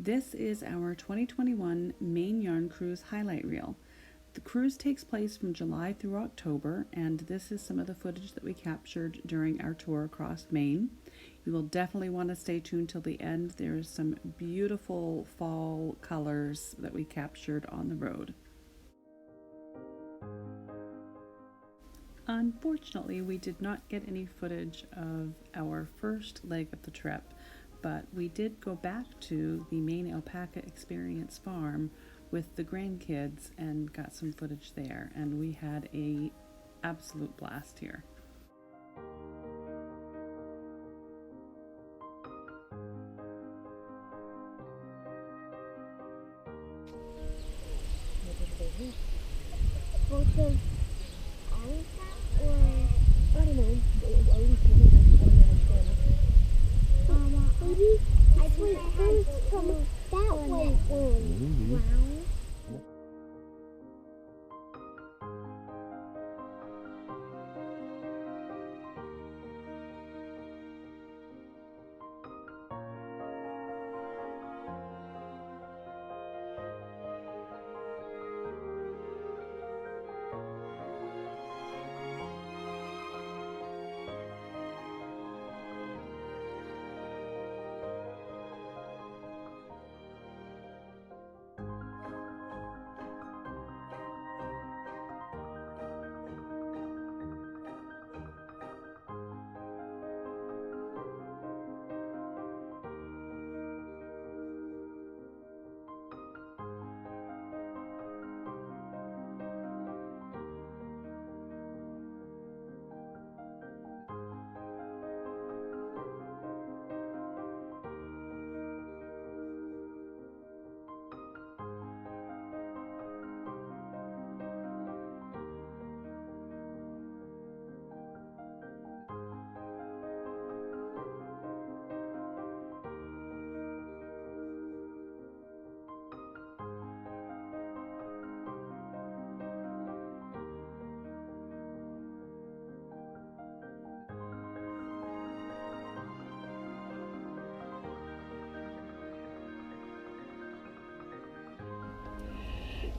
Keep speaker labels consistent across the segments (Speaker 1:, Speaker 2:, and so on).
Speaker 1: This is our 2021 Maine Yarn Cruise highlight reel. The cruise takes place from July through October, and this is some of the footage that we captured during our tour across Maine. You will definitely want to stay tuned till the end. There's some beautiful fall colors that we captured on the road. Unfortunately, we did not get any footage of our first leg of the trip, but we did go back to the Maine Alpaca Experience Farm with the grandkids and got some footage there, and we had a absolute blast here.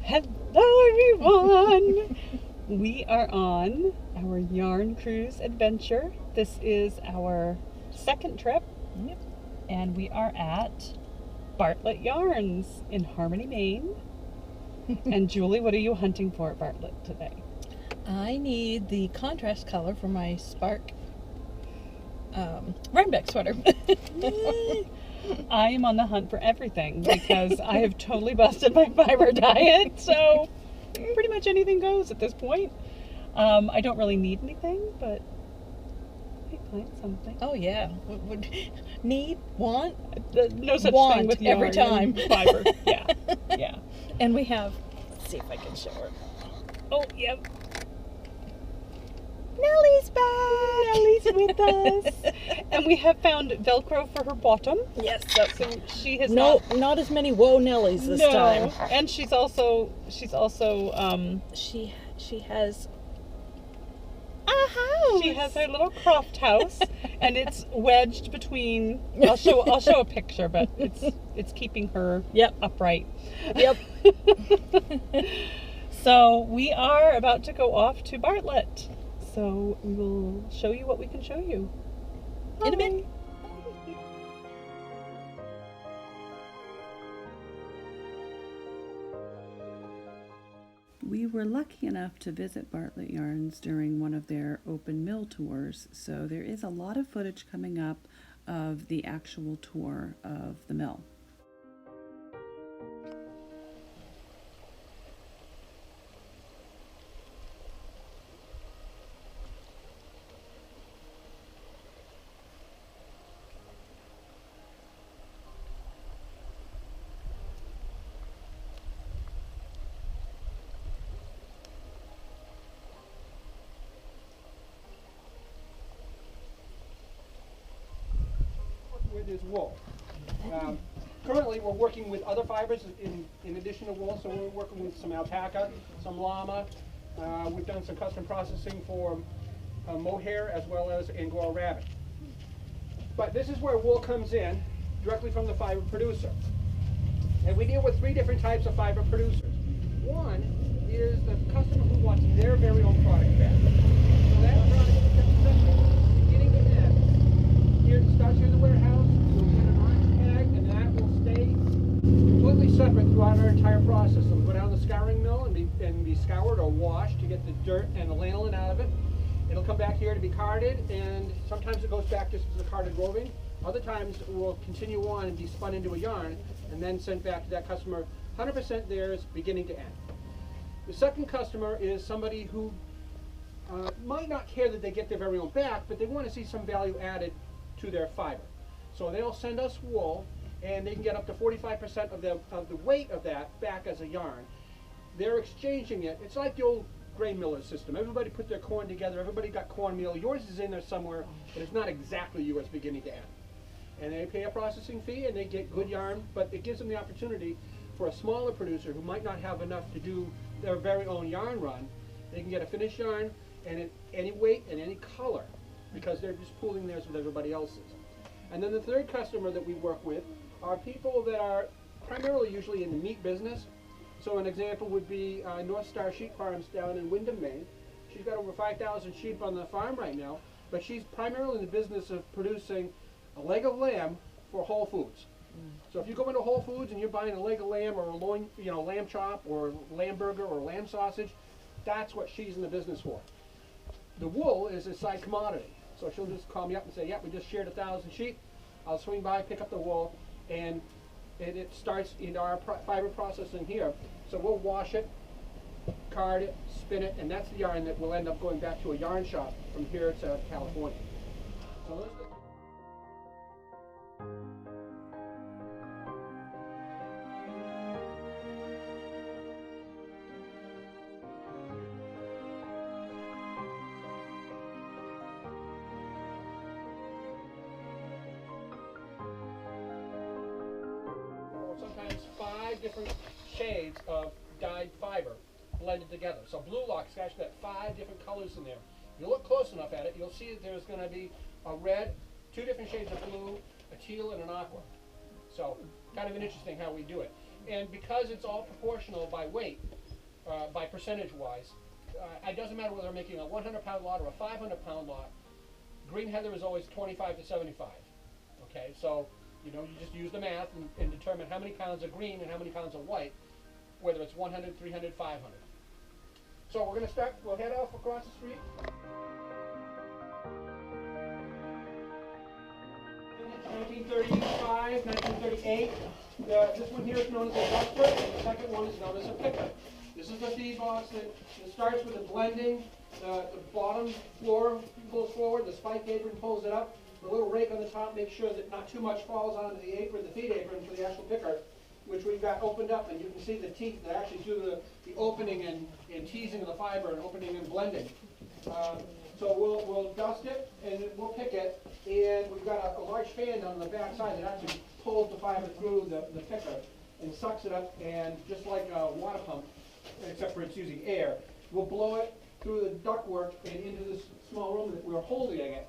Speaker 1: Hello everyone! We are on our yarn cruise adventure. This is our second trip.
Speaker 2: Yep.
Speaker 1: And we are at Bartlett Yarns in Harmony, Maine. And Julie, what are you hunting for at Bartlett today?
Speaker 2: I need the contrast color for my Spark Rhinebeck sweater.
Speaker 1: I am on the hunt for everything because I have totally busted my fiber diet, so pretty much anything goes at this point. I don't really need anything, but I find something.
Speaker 2: Oh yeah, would need, want,
Speaker 1: no such
Speaker 2: want
Speaker 1: thing with yarn
Speaker 2: every time.
Speaker 1: and fiber. Yeah, yeah.
Speaker 2: And we have, let's see if I can show her.
Speaker 1: Oh, yep.
Speaker 2: Nellie's back!
Speaker 1: Nellie's with us. And we have found Velcro for her bottom.
Speaker 2: Yes.
Speaker 1: So she has
Speaker 2: not as many whoa Nellies this time.
Speaker 1: And she's also
Speaker 2: she has a house.
Speaker 1: She has her little croft house, and it's wedged between. I'll show a picture, but it's keeping her upright.
Speaker 2: Yep.
Speaker 1: So we are about to go off to Bartlett. So we will show you what we can show you.
Speaker 2: In a bit.
Speaker 1: We were lucky enough to visit Bartlett Yarns during one of their open mill tours, so there is a lot of footage coming up of the actual tour of the mill.
Speaker 3: Is wool. Currently, we're working with other fibers in addition to wool, so we're working with some alpaca, some llama. We've done some custom processing for mohair as well as Angora rabbit. But this is where wool comes in directly from the fiber producer. And we deal with three different types of fiber producers. One is the customer who wants their very own product back. So that product is separate, beginning to end. Here it starts here in the warehouse, we'll get an orange tag, and that will stay completely separate throughout our entire process. So we'll go down to the scouring mill and be scoured or washed to get the dirt and the lanolin out of it. It'll come back here to be carded, and sometimes it goes back just as a carded roving. Other times it will continue on and be spun into a yarn and then sent back to that customer, 100% theirs, beginning to end. The second customer is somebody who might not care that they get their very own back, but they want to see some value added to their fiber. So they'll send us wool, and they can get up to 45% of the weight of that back as a yarn. They're exchanging it. It's like the old grain miller system. Everybody put their corn together. Everybody got cornmeal. Yours is in there somewhere, but it's not exactly yours beginning to end. And they pay a processing fee, and they get good yarn, but it gives them the opportunity for a smaller producer who might not have enough to do their very own yarn run. They can get a finished yarn and at any weight and any color, because they're just pooling theirs with everybody else's. And then the third customer that we work with are people that are primarily usually in the meat business. So an example would be North Star Sheep Farms down in Windham, Maine. She's got over 5,000 sheep on the farm right now, but she's primarily in the business of producing a leg of lamb for Whole Foods. So if you go into Whole Foods and you're buying a leg of lamb or a loin, lamb chop or lamb burger or lamb sausage, that's what she's in the business for. The wool is a side commodity. So she'll just call me up and say, yeah, we just shared 1,000 sheep. I'll swing by, pick up the wool, and it starts into our fiber processing here. So we'll wash it, card it, spin it, and that's the yarn that will end up going back to a yarn shop from here to California. So those are the sometimes 5 different shades of dyed fiber blended together. So blue lock's actually got 5 different colors in there. If you look close enough at it, you'll see that there's going to be a red, 2 different shades of blue, a teal, and an aqua. So kind of interesting how we do it. And because it's all proportional by weight, by percentage-wise, it doesn't matter whether they're making a 100-pound lot or a 500-pound lot. Green heather is always 25 to 75. Okay, so you just use the math and determine how many pounds of green and how many pounds of white, whether it's 100, 300, 500. So we're going to start, we'll head off across the street. 1935, 1938. This one here is known as a duster, and the second one is known as a picker. This is the feed box that starts with the blending. The bottom floor pulls forward, the spike apron pulls it up. The little rake on the top makes sure that not too much falls onto the apron, the feed apron for the actual picker, which we've got opened up, and you can see the teeth that actually do the opening and teasing of the fiber and opening and blending. So we'll dust it and we'll pick it, and we've got a large fan on the back side that actually pulls the fiber through the picker and sucks it up, and just like a water pump, except for it's using air, we'll blow it through the ductwork and into this small room that we're holding it.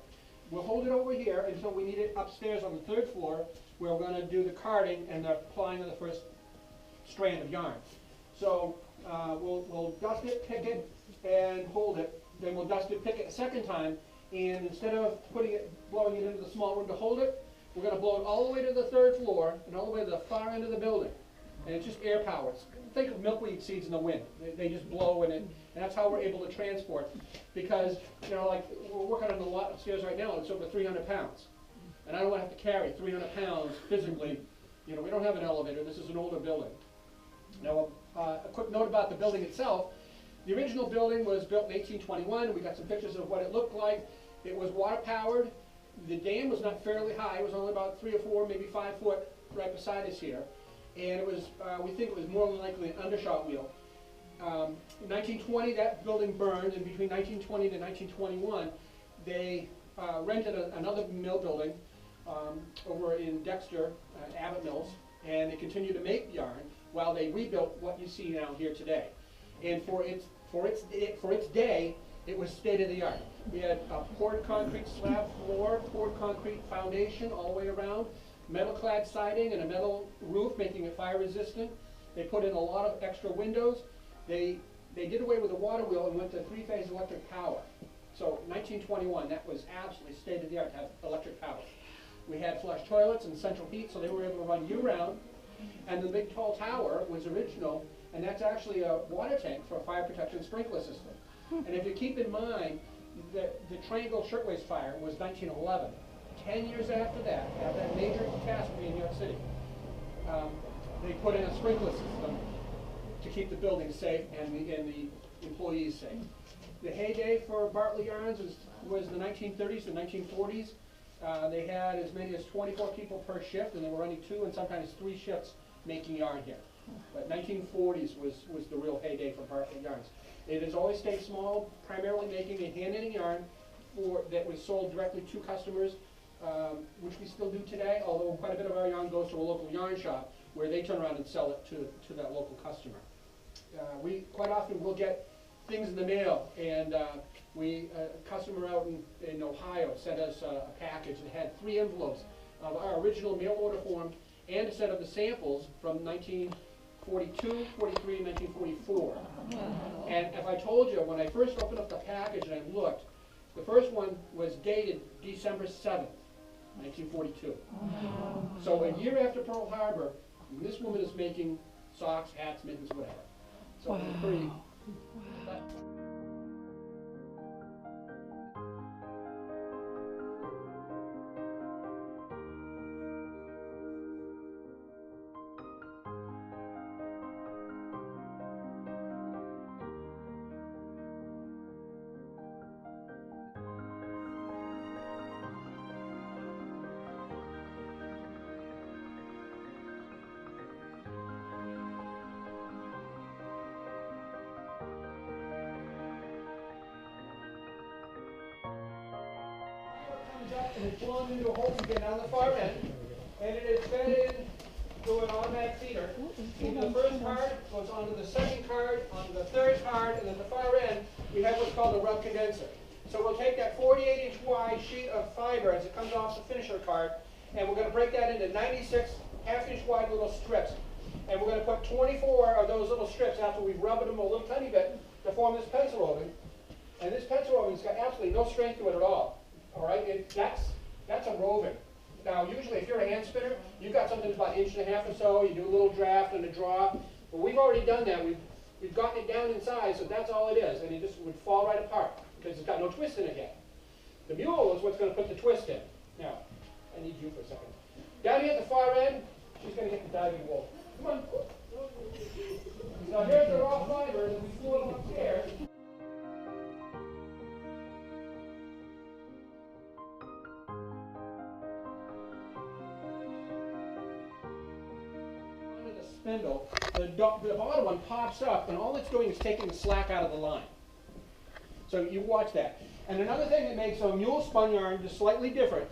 Speaker 3: We'll hold it over here until we need it upstairs on the 3rd floor, where we're going to do the carding and the applying of the first strand of yarn. So we'll dust it, pick it, and hold it. Then we'll dust it, pick it a second time, and instead of blowing it into the small room to hold it, we're going to blow it all the way to the 3rd floor and all the way to the far end of the building. And it's just air power. Think of milkweed seeds in the wind. They just blow in it, and that's how we're able to transport. Because, like we're working on the lot upstairs right now, it's over 300 pounds. And I don't want to have to carry 300 pounds physically. We don't have an elevator. This is an older building. Now, a quick note about the building itself. The original building was built in 1821. We got some pictures of what it looked like. It was water powered. The dam was not fairly high. It was only about 3 or 4, maybe 5 foot right beside us here. And it was, we think it was more than likely an undershot wheel. In 1920, that building burned, and between 1920 to 1921, they rented another mill building over in Dexter, Abbott Mills, and they continued to make yarn while they rebuilt what you see now here today. And for its day, it was state of the art. We had a poured concrete slab floor, poured concrete foundation all the way around. metal clad siding and a metal roof, making it fire resistant. They put in a lot of extra windows. They did away with the water wheel and went to three-phase electric power. So 1921, that was absolutely state-of-the-art to have electric power. We had flush toilets and central heat, so they were able to run year-round. And the big tall tower was original, and that's actually a water tank for a fire protection sprinkler system. And if you keep in mind that the Triangle Shirtwaist Fire was 1911, 10 years after that, after that major catastrophe in New York City, they put in a sprinkler system to keep the building safe and the employees safe. The heyday for Bartlett Yarns was the 1930s and 1940s. They had as many as 24 people per shift, and they were running 2 and sometimes 3 shifts making yarn here. But 1940s was the real heyday for Bartlett Yarns. It has always stayed small, primarily making a hand knitting yarn that was sold directly to customers, which we still do today, although quite a bit of our yarn goes to a local yarn shop where they turn around and sell it to that local customer. We quite often will get things in the mail, and a customer out in Ohio sent us a package that had 3 envelopes of our original mail order form and a set of the samples from 1942, 43, and 1944. Wow. And if I told you, when I first opened up the package and I looked, the first one was dated December 7th, 1942. Wow. So a year after Pearl Harbor, this woman is making socks, hats, mittens, whatever. So wow. It's pretty... Wow. And it's blown into a hole again on the far end, and it is fed in through an automatic feeder. Into the first card, goes onto the second card, onto the third card, and at the far end, we have what's called a rub condenser. So we'll take that 48-inch wide sheet of fiber as it comes off the finisher card, and we're going to break that into 96 half-inch wide little strips. And we're going to put 24 of those little strips after we've rubbed them a little tiny bit to form this pencil roving. And this pencil roving's got absolutely no strength to it at all. All right, that's a roving. Now, usually, if you're a hand spinner, you've got something that's about 1.5 inches or so. You do a little draft and a draw. But we've already done that. We've gotten it down in size, so that's all it is, and it just would fall right apart because it's got no twist in it yet. The mule is what's going to put the twist in. Now, I need you for a second. Down here at the far end, she's going to get the diving wool. Come on. Now, here's the raw fiber, and we flew them upstairs. Spindle, the bottom one pops up, and all it's doing is taking the slack out of the line. So you watch that. And another thing that makes a mule spun yarn just slightly different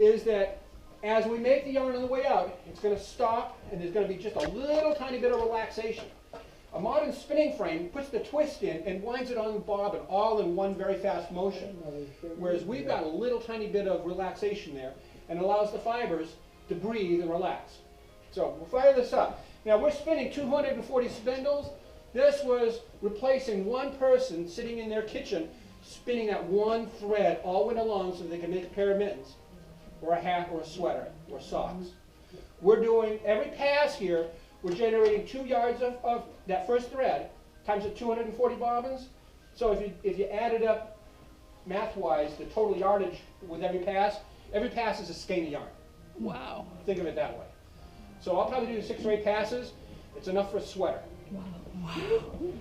Speaker 3: is that as we make the yarn on the way out, it's going to stop, and there's going to be just a little tiny bit of relaxation. A modern spinning frame puts the twist in and winds it on the bobbin all in one very fast motion, whereas we've got a little tiny bit of relaxation there and allows the fibers to breathe and relax. So we'll fire this up. Now we're spinning 240 spindles. This was replacing one person sitting in their kitchen spinning that one thread all winter long so they can make a pair of mittens or a hat or a sweater or socks. We're doing, every pass here, we're generating 2 yards of that first thread times the 240 bobbins. So if you add it up math-wise, the total yardage with every pass is a skein of yarn. Wow. Think of it that way. So I'll probably do 6 or 8 passes. It's enough for a sweater. Wow. Wow.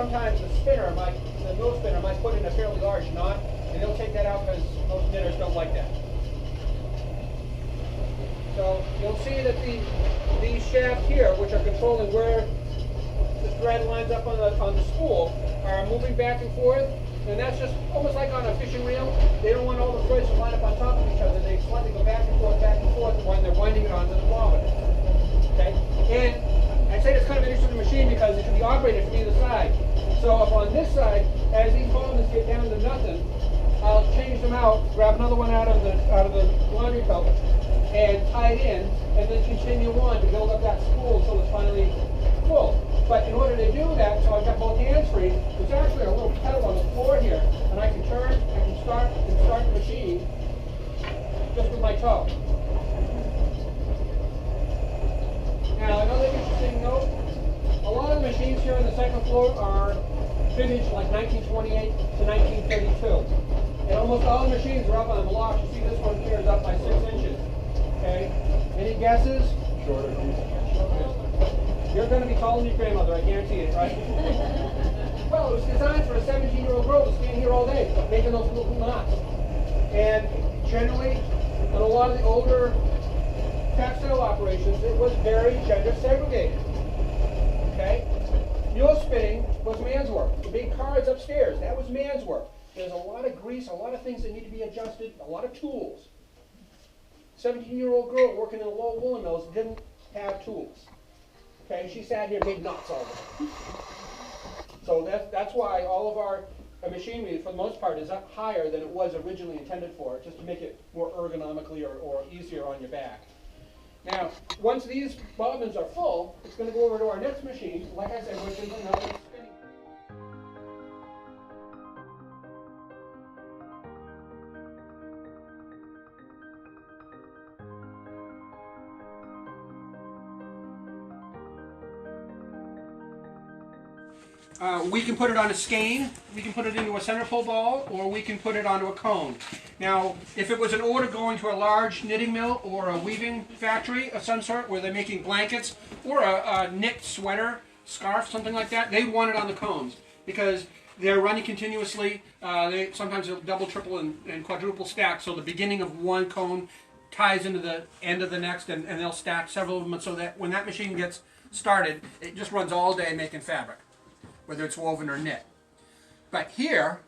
Speaker 3: sometimes the mill spinner might put in a fairly large knot, and they'll take that out because most knitters don't like that. So you'll see that these shafts here, which are controlling where the thread lines up on the spool, are moving back and forth, and that's just almost like on a fishing reel. They don't want all the threads to line up on top of each other. They slightly go back and forth when they're winding it onto the bobbin. Okay, and I say it's kind of an interesting machine because it can be operated from either side. So up on this side, as these bobbins get down to nothing, I'll change them out, grab another one out of the laundry belt, and tie it in, and then continue on to build up that spool until it's finally full. But in order to do that, so I've got both hands free, there's actually a little pedal on the floor here, and I can turn, I can start the machine just with my toe. Now, another interesting note, a lot of the machines here on the second floor are vintage like 1928 to 1932. And almost all the machines are up on the blocks. You see this one here is up by 6 inches. Okay? Any guesses?
Speaker 4: Shorter.
Speaker 3: You're going to be calling your grandmother, I guarantee it, right? Well, it was designed for a 17-year-old girl to stand here all day, making those little knots. And generally, on a lot of the older textile operations, it was very gender segregated. Okay? Mule spinning was man's work. The big cards upstairs, that was man's work. There's a lot of grease, a lot of things that need to be adjusted, a lot of tools. 17-year-old girl working in a low woolen mills didn't have tools. Okay, she sat here and made knots all day. So that's why all of our machinery, for the most part, is up higher than it was originally intended for, just to make it more ergonomically or easier on your back. Now, once these bobbins are full, it's going to go over to our next machine. Like I said, we're doing another spinning. We can put it on a skein, we can put it into a center pull ball, or we can put it onto a cone. Now, if it was an order going to a large knitting mill or a weaving factory of some sort where they're making blankets or a knit sweater, scarf, something like that, they'd want it on the cones because they're running continuously. Sometimes they'll double, triple, and quadruple stack, so the beginning of one cone ties into the end of the next, and they'll stack several of them so that when that machine gets started, it just runs all day making fabric, whether it's woven or knit. But here,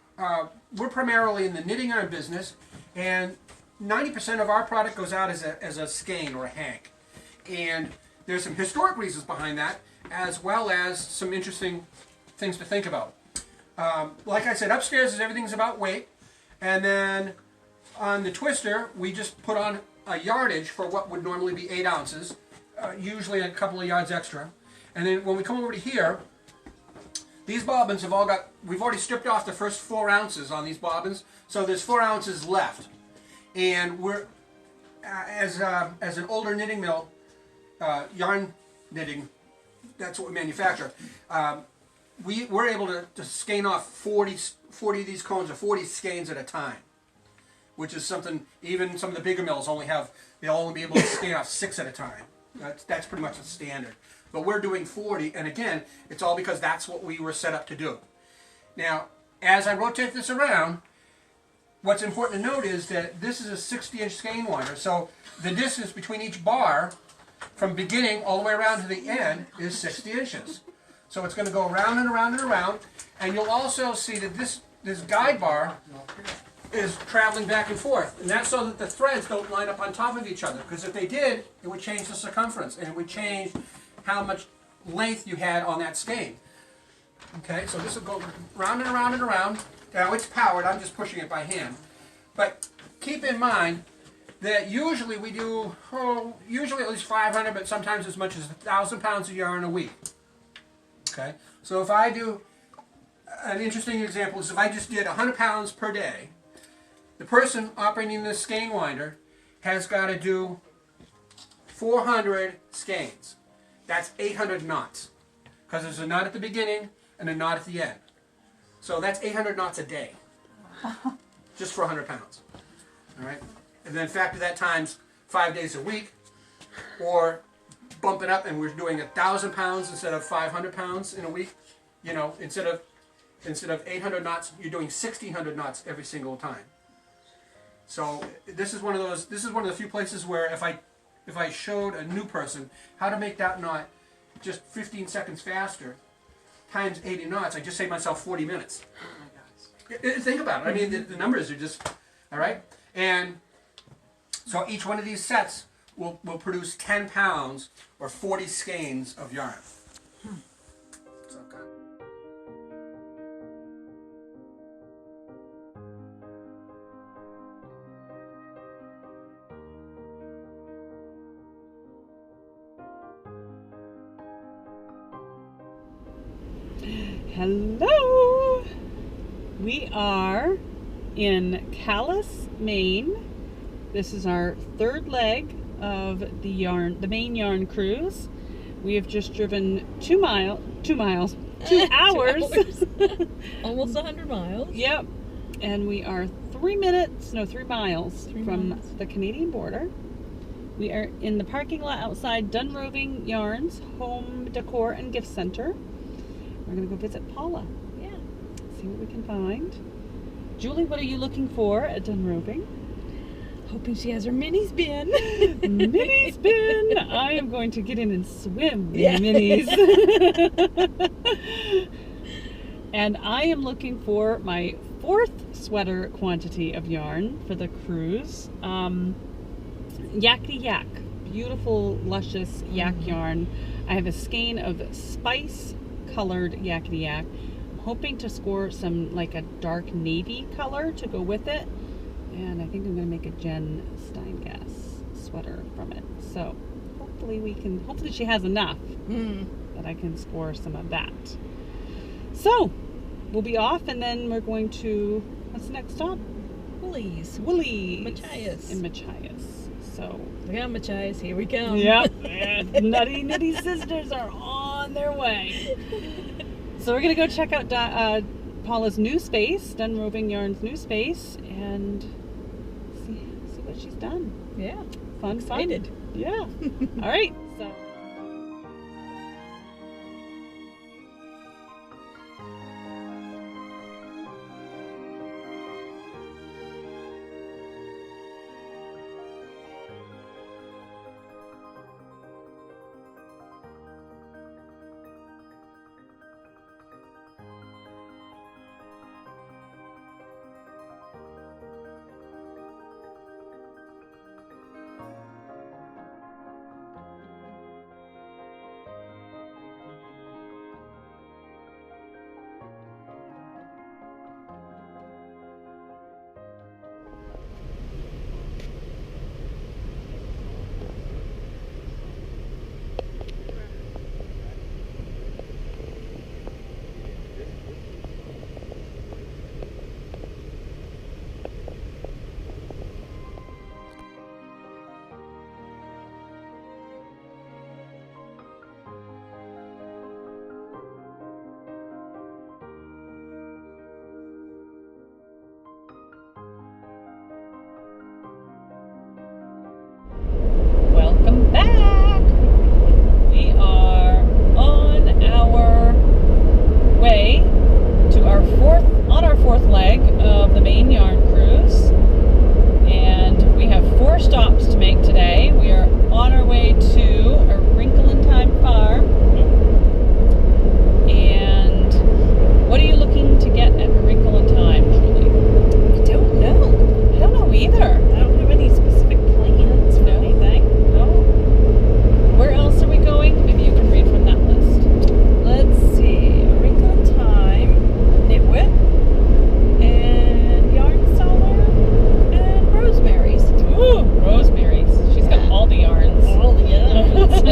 Speaker 3: we're primarily in the knitting yarn business, and 90% of our product goes out as a skein or a hank. And there's some historic reasons behind that, as well as some interesting things to think about. Like I said, upstairs everything's about weight, and then on the twister, we just put on a yardage for what would normally be 8 ounces, usually a couple of yards extra. And then when we come over to here, these bobbins have all got, we've already stripped off the first 4 ounces on these bobbins, so there's 4 ounces left. And we're, as an older knitting mill, yarn knitting, that's what we manufacture, we're able to skein off 40 of these cones or 40 skeins at a time, which is something even some of the bigger mills they'll only be able to skein off 6 at a time. That's pretty much the standard. But we're doing 40, and again, it's all because that's what we were set up to do. Now, as I rotate this around, what's important to note is that this is a 60-inch skein winder, so the distance between each bar from beginning all the way around to the end is 60 inches. So it's going to go around and around and around, and you'll also see that this guide bar is traveling back and forth, and that's so that the threads don't line up on top of each other, because if they did, it would change the circumference, and it would change how much length you had on that skein. Okay, so this will go round and around and around. Now it's powered, I'm just pushing it by hand. But keep in mind that usually we do, usually at least 500, but sometimes as much as 1,000 pounds of yarn a week. Okay, so if I do, an interesting example is if I just did 100 pounds per day, the person operating this skein winder has got to do 400 skeins. That's 800 knots, because there's a knot at the beginning and a knot at the end. So that's 800 knots a day, just for 100 pounds. All right, and then factor that times 5 days a week, or bump it up and we're doing 1,000 pounds instead of 500 pounds in a week. you know, instead of 800 knots, you're doing 1600 knots every single time. So this is one of the few places where if I showed a new person how to make that knot just 15 seconds faster times 80 knots, I just saved myself 40 minutes. Think about it. I mean, the numbers are just, all right? And so each one of these sets will produce 10 pounds or 40 skeins of yarn. So,
Speaker 1: Hello! We are in Calais, Maine. This is our third leg of the Maine Yarn Cruise. We have just driven 2 hours. 2 hours.
Speaker 2: Almost 100 miles.
Speaker 1: Yep. And we are 3 miles from the Canadian border. We are in the parking lot outside Roving Yarns Home Decor and Gift Center. We're going to go visit Paula.
Speaker 2: Yeah.
Speaker 1: See what we can find. Julie, what are you looking for at Roving?
Speaker 2: Hoping she has her minis bin.
Speaker 1: Minis bin! I am going to get in and swim in
Speaker 2: Yeah.
Speaker 1: minis. And I am looking for my 4th sweater quantity of yarn for the cruise. Yakety Yak. Beautiful, luscious yak yarn. I have a skein of spice colored Yakety Yak. I'm hoping to score some like a dark navy color to go with it. And I think I'm going to make a Jen Steingass sweater from it. So hopefully she has enough that I can score some of that. So we'll be off and then we're going to, what's the next stop?
Speaker 2: Woolies. Machias.
Speaker 1: In Machias. So.
Speaker 2: Look out, Machias, here we come.
Speaker 1: Yep. Nutty sisters are on their way. So we're going to go check out Paula's new space, Roving Yarns' new space, and see what she's done.
Speaker 2: Yeah.
Speaker 1: Fun.
Speaker 2: Excited.
Speaker 1: Yeah. All right. So. Welcome back. We are on our way to our fourth leg of the Maine Yarn Cruise, and we have 4 stops to make today. We are on our way to a Wrinkle in Time farm. And what are you looking to get at a Wrinkle in Time, Julie?
Speaker 2: I don't know.
Speaker 1: I don't know either.
Speaker 2: I don't have any specific plans for anything.
Speaker 1: No. Where else are we going? Maybe you can read from that list.
Speaker 2: Let's see. A Wrinkle in Time, Knitwit, and Yarn Seller, and Rosemary's.
Speaker 1: Ooh, Rosemary's. She's got all the yarns.
Speaker 2: All the yarns.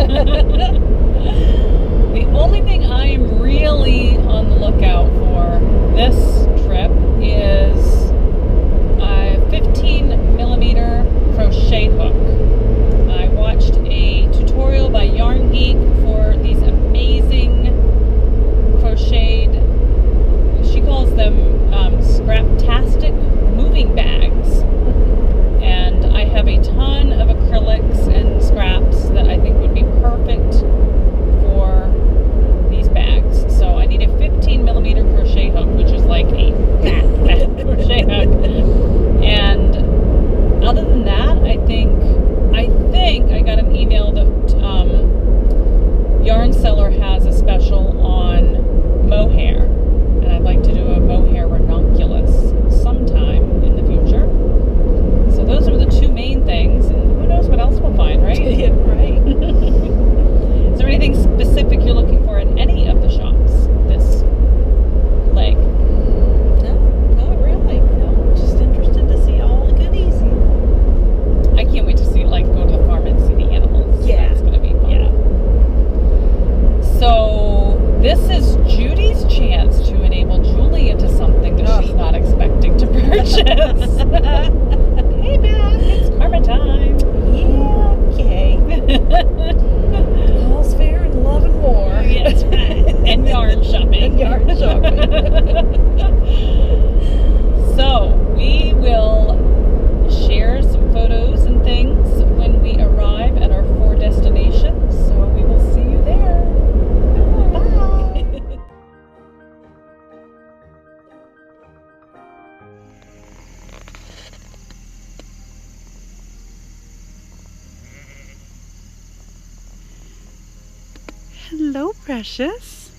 Speaker 1: Hello, precious.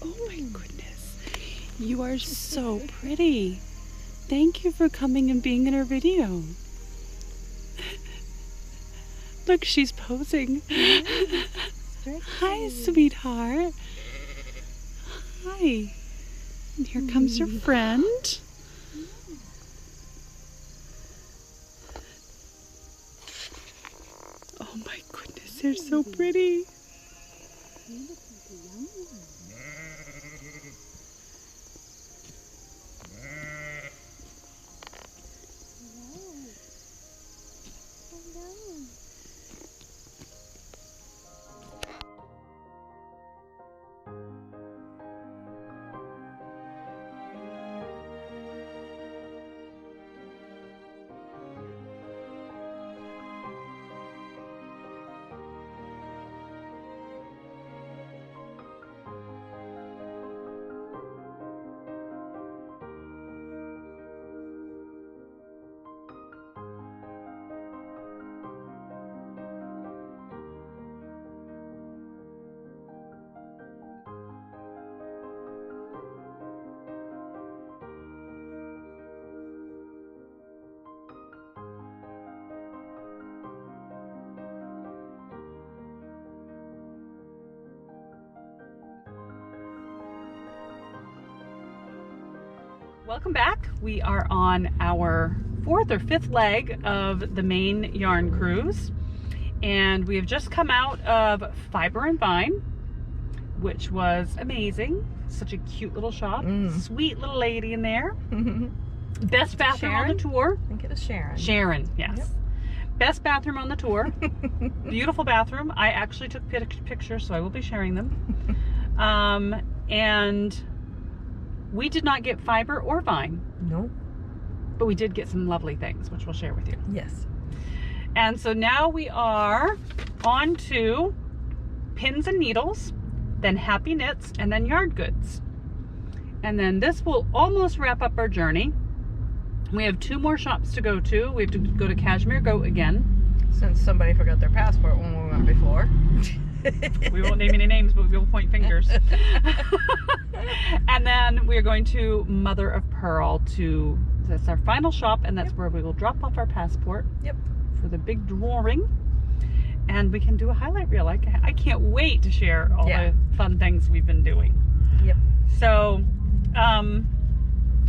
Speaker 1: Oh my goodness. You are so pretty. Thank you for coming and being in our video. Look, she's posing. Hi, sweetheart. Hi. And here comes your friend. Oh my goodness, they're so pretty. Welcome back. We are on our 4th or 5th leg of the Maine Yarn Cruise, and we have just come out of Fiber and Vine, which was amazing. Such a cute little shop. Sweet little lady in there. Best bathroom on the tour.
Speaker 2: I think it was Sharon.
Speaker 1: Sharon, yes.
Speaker 2: Yep.
Speaker 1: Best bathroom on the tour. Beautiful bathroom. I actually took pictures, so I will be sharing them. And we did not get Fiber or Vine.
Speaker 2: Nope.
Speaker 1: But we did get some lovely things, which we'll share with you.
Speaker 2: Yes.
Speaker 1: And so now we are on to Pins and Needles, then Happy Knits, and then Yard Goods. And then this will almost wrap up our journey. We have 2 more shops to go to. We have to go to Cashmere Goat again.
Speaker 2: Since somebody forgot their passport when we went before.
Speaker 1: We won't name any names, but we will point fingers. And then we're going to Mother of Pearl that's our final shop, and that's where we will drop off our passport.
Speaker 2: Yep.
Speaker 1: For the big drawing. And we can do a highlight reel. I can't wait to share all the fun things we've been doing.
Speaker 2: Yep.
Speaker 1: So, I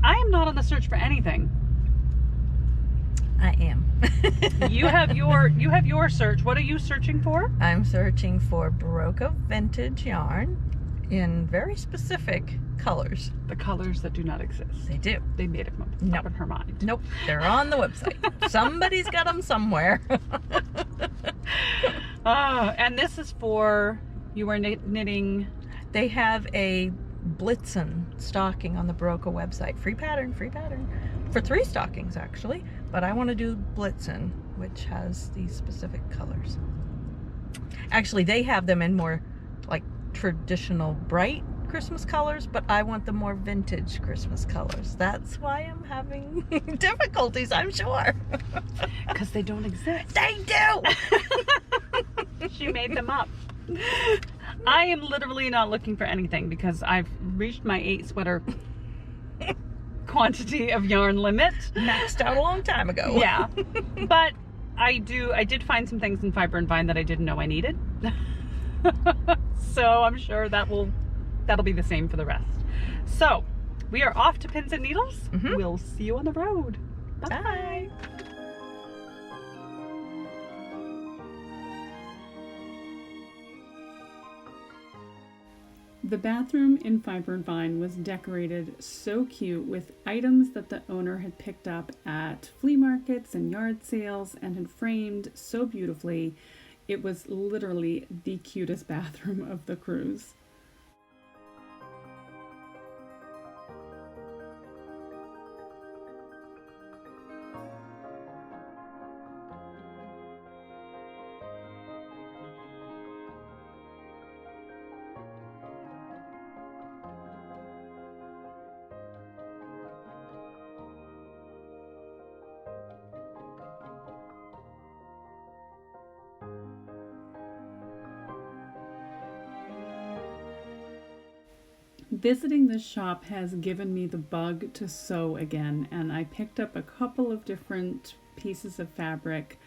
Speaker 1: am not on the search for anything.
Speaker 2: I am.
Speaker 1: You have your search. What are you searching for?
Speaker 2: I'm searching for Baroque vintage yarn in very specific colors.
Speaker 1: The colors that do not exist.
Speaker 2: They do.
Speaker 1: They made them up in her mind.
Speaker 2: Nope. They're on the website. Somebody's got them somewhere.
Speaker 1: And this is for, you are knitting.
Speaker 2: They have a Blitzen stocking on the Baroque website. Free pattern. For 3 stockings, actually. But I want to do Blitzen, which has these specific colors. Actually, they have them in more like traditional bright Christmas colors, but I want the more vintage Christmas colors. That's why I'm having difficulties, I'm sure.
Speaker 1: Because they don't exist.
Speaker 2: They do!
Speaker 1: She made them up. I am literally not looking for anything because I've reached my 8 sweater quantity of yarn limit.
Speaker 2: Maxed out a long time ago.
Speaker 1: Yeah. But I did find some things in Fiber and Vine that I didn't know I needed. So I'm sure that'll be the same for the rest. So we are off to Pins and Needles. We'll see you on the road. Bye. The bathroom in Fiber and Vine was decorated so cute with items that the owner had picked up at flea markets and yard sales and had framed so beautifully. It was literally the cutest bathroom of the cruise. Visiting this shop has given me the bug to sew again, and I picked up a couple of different pieces of fabric,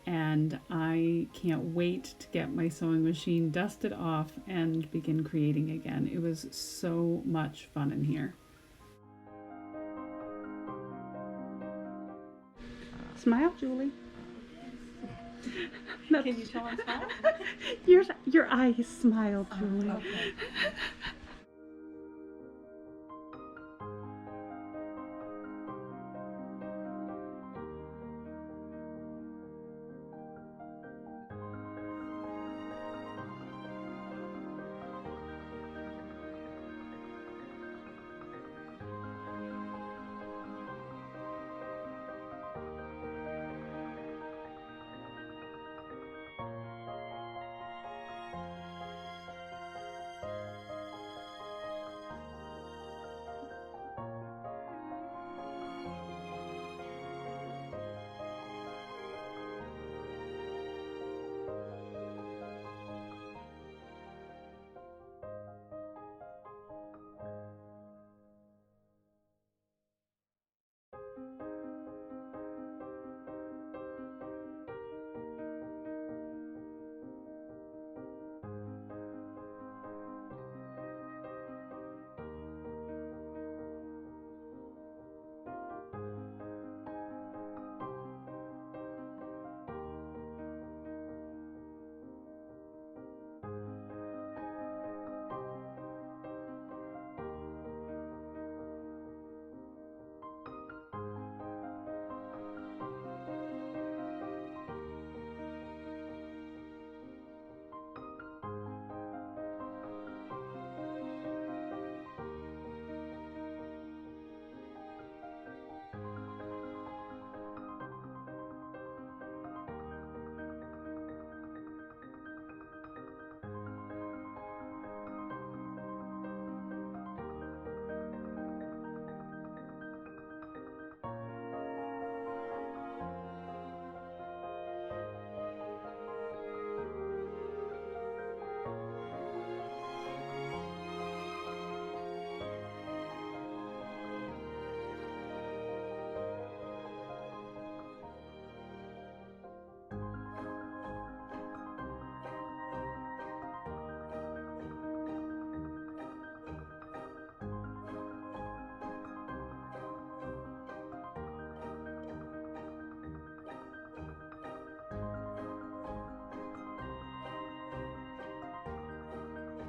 Speaker 1: and I can't wait to get my sewing machine dusted off and begin creating again. It was so much fun in here. Smile, Julie.
Speaker 2: Can you tell I'm smiling?
Speaker 1: Your eyes smile, Julie.
Speaker 2: Okay.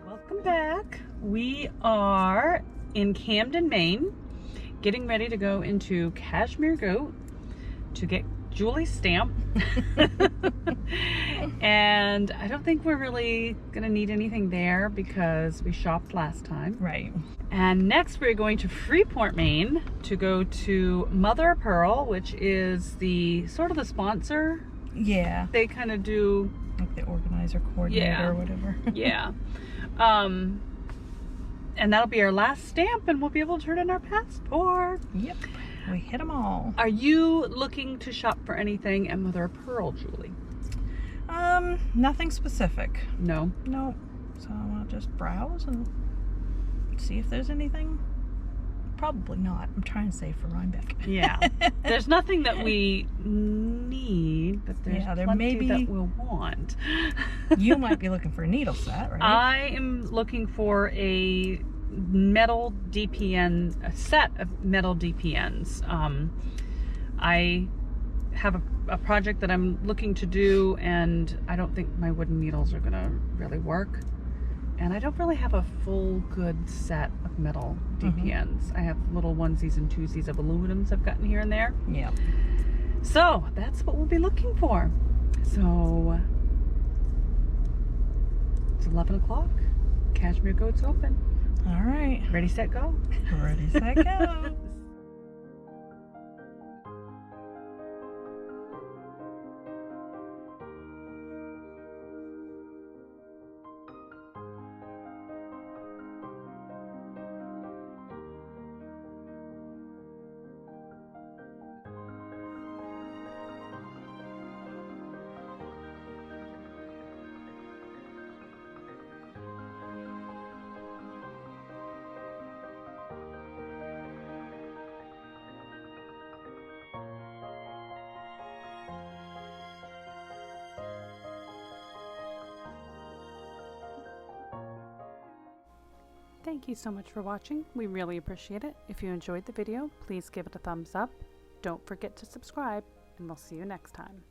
Speaker 1: Welcome back. We are in Camden, Maine, getting ready to go into Cashmere Goat to get Julie's stamp. And I don't think we're really gonna need anything there because we shopped last time.
Speaker 2: Right.
Speaker 1: And next we're going to Freeport, Maine to go to Mother of Pearl, which is the sort of the sponsor.
Speaker 2: Yeah.
Speaker 1: They kind of do,
Speaker 2: Like the organizer, coordinator,
Speaker 1: Yeah.
Speaker 2: or whatever.
Speaker 1: yeah. And that'll be our last stamp, and we'll be able to turn in our passport.
Speaker 2: Yep. We hit them all.
Speaker 1: Are you looking to shop for anything at Mother of Pearl, Julie?
Speaker 2: Nothing specific.
Speaker 1: No.
Speaker 2: Nope. So I'll just browse and see if there's anything. Probably not. I'm trying to save for Rhinebeck.
Speaker 1: Yeah. There's nothing that we need, but there's
Speaker 2: Yeah, there
Speaker 1: plenty
Speaker 2: may be-
Speaker 1: that we'll want.
Speaker 2: You might be looking for a needle set, right?
Speaker 1: I am looking for a metal DPN, a set of metal DPNs. I have a project that I'm looking to do, and I don't think my wooden needles are gonna really work. And I don't really have a full good set of metal DPNs. I have little onesies and twosies of aluminums I've gotten here and there.
Speaker 2: Yeah.
Speaker 1: So that's what we'll be looking for. So it's 11 o'clock. Cashmere Goat's open.
Speaker 2: All right.
Speaker 1: Ready, set, go.
Speaker 2: Ready, set, go.
Speaker 1: Thank you so much for watching. We really appreciate it. If you enjoyed the video, please give it a thumbs up. Don't forget to subscribe, and we'll see you next time.